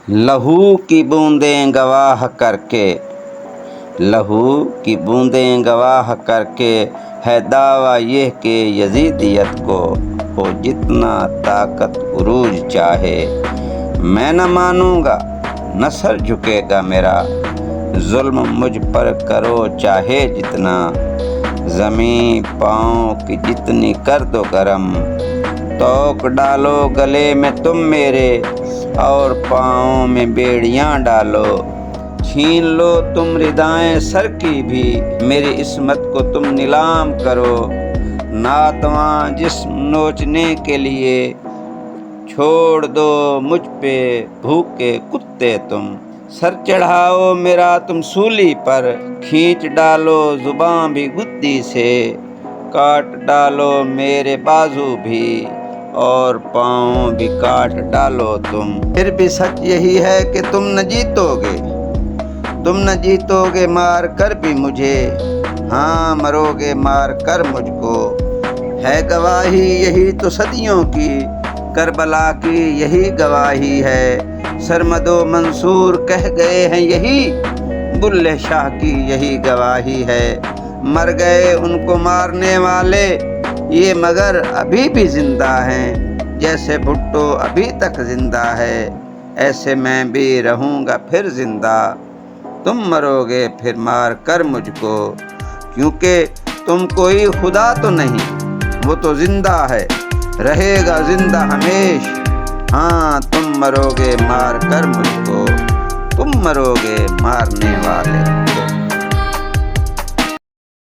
लहू की बूंदें गवाह करके, लहू की बूंदें गवाह करके है दावा ये कि यजीदियत को हो जितना ताकत उरूज चाहे। मैं न मानूंगा न सर झुकेगा मेरा, जुल्म मुझ पर करो चाहे जितना। ज़मीं पाँव की जितनी कर दो गरम, तोक डालो गले में तुम मेरे और पाँव में बेड़ियाँ डालो। छीन लो तुम रिदाएं सर की भी, मेरी इस्मत को तुम नीलाम करो। नातवां जिस्म नोचने के लिए छोड़ दो मुझ पे भूखे कुत्ते तुम। सर चढ़ाओ मेरा तुम सूली पर, खींच डालो जुबां भी गुद्दी से। काट डालो मेरे बाजू भी और पाँव भी काट डालो तुम। फिर भी सच यही है कि तुम न जीतोगे, तुम न जीतोगे मार कर भी मुझे। हाँ मरोगे मार कर मुझको। है गवाही यही तो सदियों की, करबला की यही गवाही है। सरमदो मंसूर कह गए हैं यही, बुल्ले शाह की यही गवाही है। मर गए उनको मारने वाले ये मगर अभी भी जिंदा हैं, जैसे भुट्टो अभी तक जिंदा है ऐसे मैं भी रहूँगा फिर जिंदा। तुम मरोगे फिर मार कर मुझको, क्योंकि तुम कोई खुदा तो नहीं, वो तो जिंदा है रहेगा जिंदा हमेश। हाँ तुम मरोगे मार कर मुझको, तुम मरोगे मारने वाले।